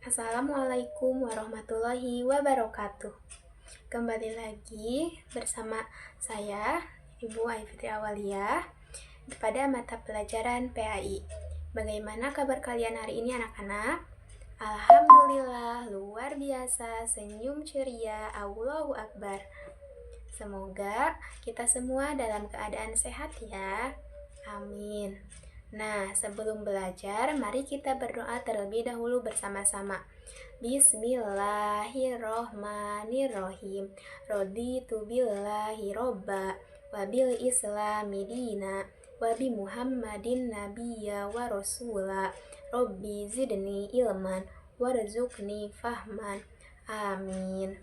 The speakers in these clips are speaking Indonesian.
Assalamualaikum warahmatullahi wabarakatuh. Kembali lagi bersama saya, Ibu Aifitri Awalia, pada mata pelajaran PAI. Bagaimana kabar kalian hari ini anak-anak? Alhamdulillah, luar biasa, senyum ceria, Allahu Akbar. Semoga kita semua dalam keadaan sehat ya. Amin. Nah, sebelum belajar, mari kita berdoa terlebih dahulu bersama-sama. Bismillahirrohmanirrohim. Raditu billahi robba, wabil islami dina, wabi muhammadin nabiyya wa rasula. Robbi zidni ilman, warzukni fahman. Amin.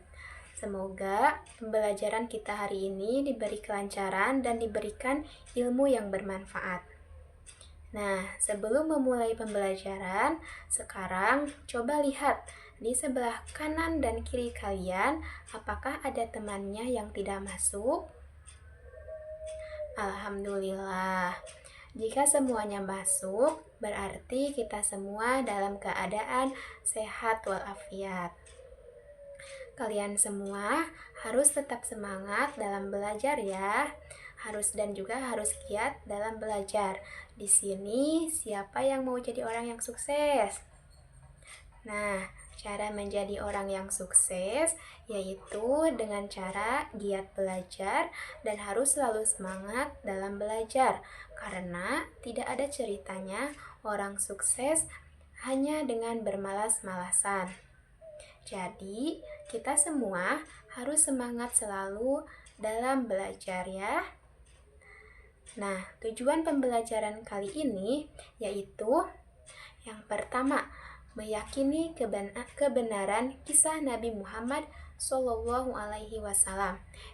Semoga pembelajaran kita hari ini diberi kelancaran dan diberikan ilmu yang bermanfaat. Nah, sebelum memulai pembelajaran, sekarang coba lihat di sebelah kanan dan kiri kalian, apakah ada temannya yang tidak masuk? Alhamdulillah. Jika semuanya masuk, berarti kita semua dalam keadaan sehat walafiat. Kalian semua harus tetap semangat dalam belajar ya. Harus giat dalam belajar. Di sini siapa yang mau jadi orang yang sukses? Nah, cara menjadi orang yang sukses yaitu dengan cara giat belajar dan harus selalu semangat dalam belajar. Karena tidak ada ceritanya orang sukses hanya dengan bermalas-malasan. Jadi, kita semua harus semangat selalu dalam belajar ya. Nah, tujuan pembelajaran kali ini yaitu yang pertama, meyakini kebenaran kisah Nabi Muhammad SAW.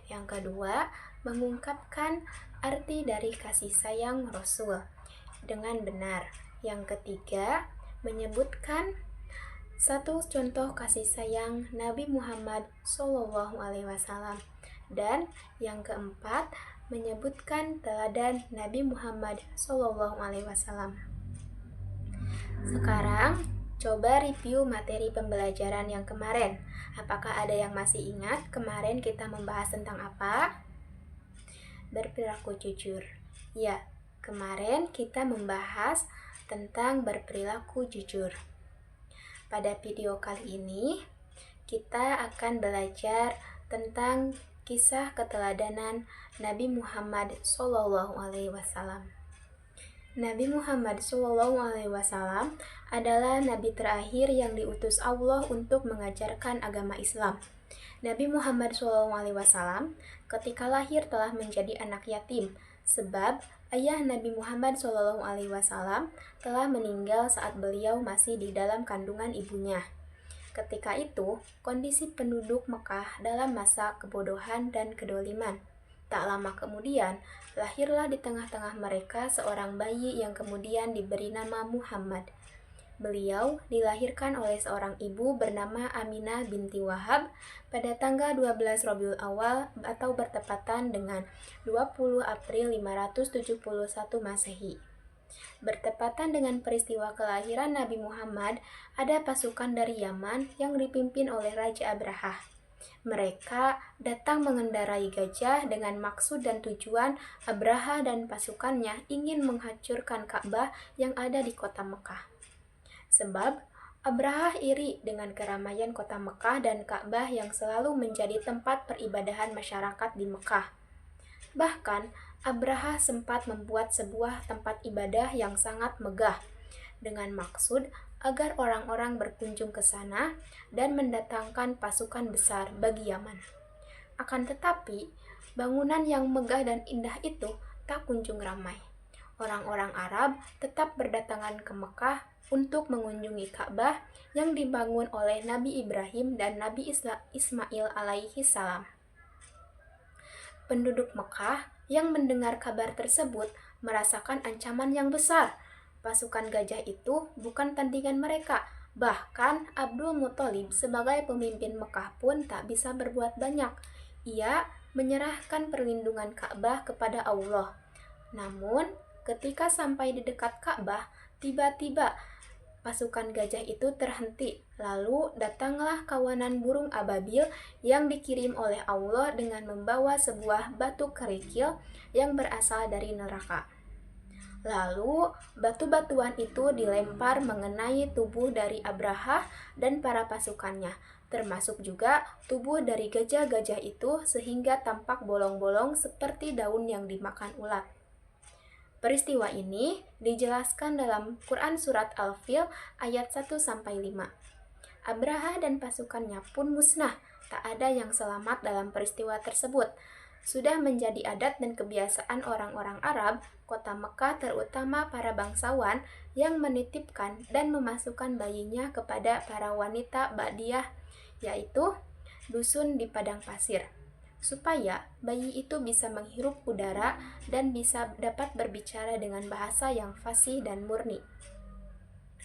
Yang kedua, mengungkapkan arti dari kasih sayang Rasul dengan benar. Yang ketiga, menyebutkan satu contoh kasih sayang Nabi Muhammad SAW. Dan yang keempat, menyebutkan teladan Nabi Muhammad SAW. Sekarang, coba review materi pembelajaran yang kemarin. Apakah ada yang masih ingat kemarin kita membahas tentang apa? Berperilaku jujur. Ya, kemarin kita membahas tentang berperilaku jujur. Pada video kali ini, kita akan belajar tentang kisah keteladanan Nabi Muhammad SAW. Nabi Muhammad SAW adalah nabi terakhir yang diutus Allah untuk mengajarkan agama Islam. Nabi Muhammad SAW ketika lahir telah menjadi anak yatim, sebab ayah Nabi Muhammad SAW telah meninggal saat beliau masih di dalam kandungan ibunya. Ketika itu, kondisi penduduk Mekah dalam masa kebodohan dan kedoliman. Tak lama kemudian, lahirlah di tengah-tengah mereka seorang bayi yang kemudian diberi nama Muhammad. Beliau dilahirkan oleh seorang ibu bernama Aminah binti Wahab pada tanggal 12 Rabiul Awal atau bertepatan dengan 20 April 571 Masehi. Bertepatan dengan peristiwa kelahiran Nabi Muhammad, ada pasukan dari Yaman yang dipimpin oleh Raja Abrahah. Mereka datang mengendarai gajah dengan maksud dan tujuan Abrahah dan pasukannya ingin menghancurkan Ka'bah yang ada di kota Mekah. Sebab Abrahah iri dengan keramaian kota Mekah dan Ka'bah yang selalu menjadi tempat peribadahan masyarakat di Mekah. Bahkan, Abrahah sempat membuat sebuah tempat ibadah yang sangat megah, dengan maksud agar orang-orang berkunjung ke sana dan mendatangkan pasukan besar bagi Yaman. Akan tetapi, bangunan yang megah dan indah itu tak kunjung ramai. Orang-orang Arab tetap berdatangan ke Mekah untuk mengunjungi Ka'bah yang dibangun oleh Nabi Ibrahim dan Nabi Ismail alaihi salam. Penduduk Mekah yang mendengar kabar tersebut merasakan ancaman yang besar. Pasukan gajah itu bukan tandingan mereka. Bahkan Abdul Muthalib sebagai pemimpin Mekah pun tak bisa berbuat banyak. Ia menyerahkan perlindungan Ka'bah kepada Allah. Namun, ketika sampai di dekat Ka'bah, tiba-tiba pasukan gajah itu terhenti. Lalu datanglah kawanan burung ababil yang dikirim oleh Allah dengan membawa sebuah batu kerikil yang berasal dari neraka. Lalu batu-batuan itu dilempar mengenai tubuh dari Abraha dan para pasukannya, termasuk juga tubuh dari gajah-gajah itu sehingga tampak bolong-bolong seperti daun yang dimakan ulat. Peristiwa ini dijelaskan dalam Quran Surat Al-Fil ayat 1-5. Abraha dan pasukannya pun musnah, tak ada yang selamat dalam peristiwa tersebut. Sudah menjadi adat dan kebiasaan orang-orang Arab, kota Mekah terutama para bangsawan yang menitipkan dan memasukkan bayinya kepada para wanita Ba'diyah, yaitu dusun di padang pasir, supaya bayi itu bisa menghirup udara dan bisa dapat berbicara dengan bahasa yang fasih dan murni.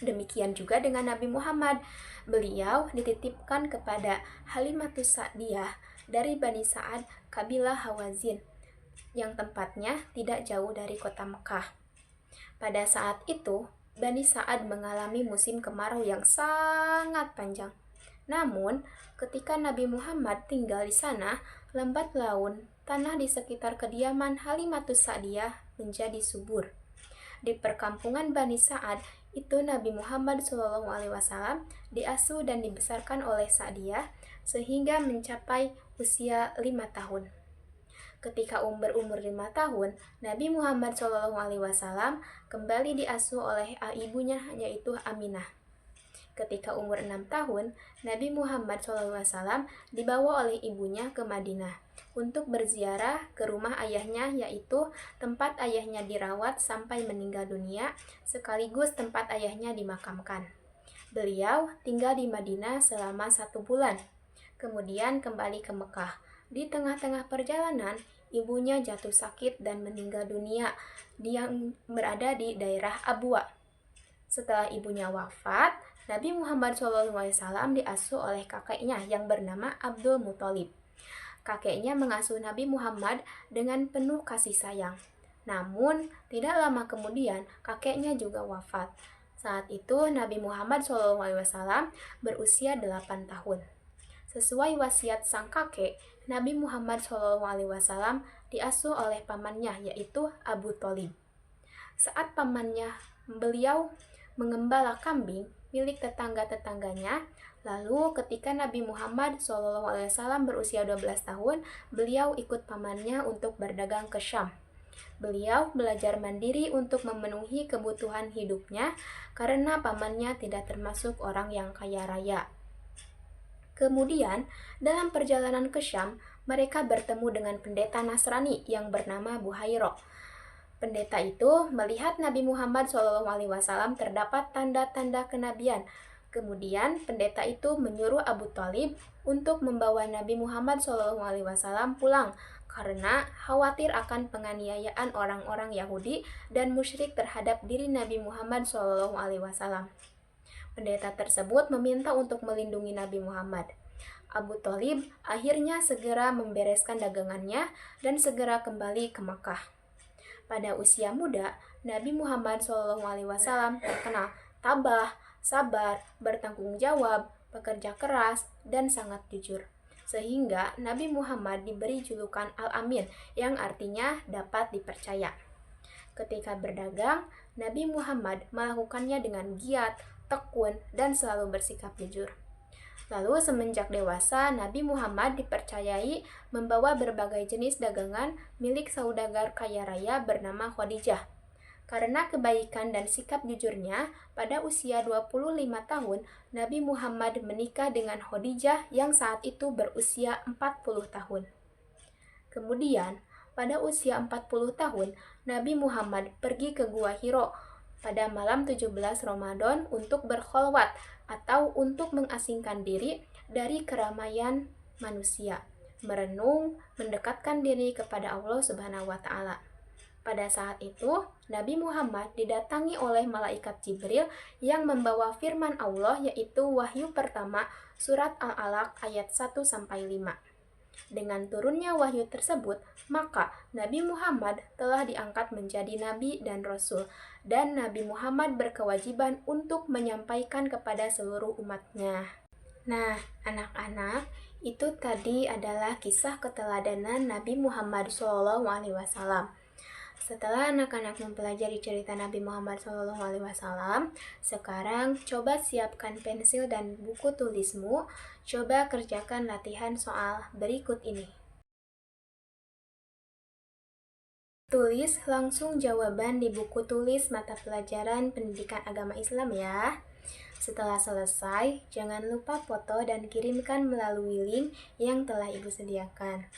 Demikian juga dengan Nabi Muhammad. Beliau dititipkan kepada Halimatus Sa'diyah dari Bani Sa'ad, kabilah Hawazin, yang tempatnya tidak jauh dari kota Mekah. Pada saat itu, Bani Sa'ad mengalami musim kemarau yang sangat panjang. Namun, ketika Nabi Muhammad tinggal di sana, lambat laun tanah di sekitar kediaman Halimatus Sa'diyah menjadi subur. Di perkampungan Bani Sa'ad itu Nabi Muhammad SAW diasuh dan dibesarkan oleh Sa'diyah sehingga mencapai usia 5 tahun. Ketika berumur 5 tahun, Nabi Muhammad SAW kembali diasuh oleh ibunya yaitu Aminah. Ketika umur 6 tahun, Nabi Muhammad SAW dibawa oleh ibunya ke Madinah untuk berziarah ke rumah ayahnya, yaitu tempat ayahnya dirawat sampai meninggal dunia, sekaligus tempat ayahnya dimakamkan. Beliau tinggal di Madinah selama 1 bulan, kemudian kembali ke Mekah. Di tengah-tengah perjalanan, ibunya jatuh sakit dan meninggal dunia yang berada di daerah Abwa. Setelah ibunya wafat, Nabi Muhammad SAW diasuh oleh kakeknya yang bernama Abdul Muthalib. Kakeknya mengasuh Nabi Muhammad dengan penuh kasih sayang. Namun, tidak lama kemudian kakeknya juga wafat. Saat itu Nabi Muhammad SAW berusia 8 tahun. Sesuai wasiat sang kakek, Nabi Muhammad SAW diasuh oleh pamannya yaitu Abu Thalib. Saat pamannya beliau mengembala kambing milik tetangga-tetangganya, lalu ketika Nabi Muhammad SAW berusia 12 tahun, beliau ikut pamannya untuk berdagang ke Syam. Beliau belajar mandiri untuk memenuhi kebutuhan hidupnya karena pamannya tidak termasuk orang yang kaya raya. Kemudian, dalam perjalanan ke Syam, mereka bertemu dengan pendeta Nasrani yang bernama Buhairo. Pendeta itu melihat Nabi Muhammad SAW terdapat tanda-tanda kenabian. Kemudian pendeta itu menyuruh Abu Thalib untuk membawa Nabi Muhammad SAW pulang karena khawatir akan penganiayaan orang-orang Yahudi dan musyrik terhadap diri Nabi Muhammad SAW. Pendeta tersebut meminta untuk melindungi Nabi Muhammad. Abu Thalib akhirnya segera membereskan dagangannya dan segera kembali ke Makkah. Pada usia muda, Nabi Muhammad SAW terkenal tabah, sabar, bertanggung jawab, bekerja keras, dan sangat jujur. Sehingga Nabi Muhammad diberi julukan Al-Amin yang artinya dapat dipercaya. Ketika berdagang, Nabi Muhammad melakukannya dengan giat, tekun, dan selalu bersikap jujur. Lalu semenjak dewasa, Nabi Muhammad dipercayai membawa berbagai jenis dagangan milik saudagar kaya raya bernama Khadijah. Karena kebaikan dan sikap jujurnya, pada usia 25 tahun, Nabi Muhammad menikah dengan Khadijah yang saat itu berusia 40 tahun. Kemudian, pada usia 40 tahun, Nabi Muhammad pergi ke Gua Hiro pada malam 17 Ramadan untuk berkholwat atau untuk mengasingkan diri dari keramaian manusia, merenung, mendekatkan diri kepada Allah Subhanahu wa taala. Pada saat itu, Nabi Muhammad didatangi oleh malaikat Jibril yang membawa firman Allah yaitu wahyu pertama surat Al-Alaq ayat 1-5. Dengan turunnya wahyu tersebut, maka Nabi Muhammad telah diangkat menjadi nabi dan rasul, dan Nabi Muhammad berkewajiban untuk menyampaikan kepada seluruh umatnya. Nah, anak-anak, itu tadi adalah kisah keteladanan Nabi Muhammad SAW. Setelah anak-anak mempelajari cerita Nabi Muhammad SAW, sekarang coba siapkan pensil dan buku tulismu. Coba kerjakan latihan soal berikut ini. Tulis langsung jawaban di buku tulis mata pelajaran Pendidikan Agama Islam ya. Setelah selesai, jangan lupa foto dan kirimkan melalui link yang telah Ibu sediakan.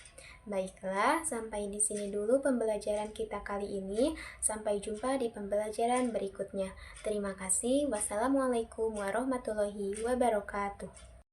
Baiklah, sampai di sini dulu pembelajaran kita kali ini. Sampai jumpa di pembelajaran berikutnya. Terima kasih. Wassalamualaikum warahmatullahi wabarakatuh.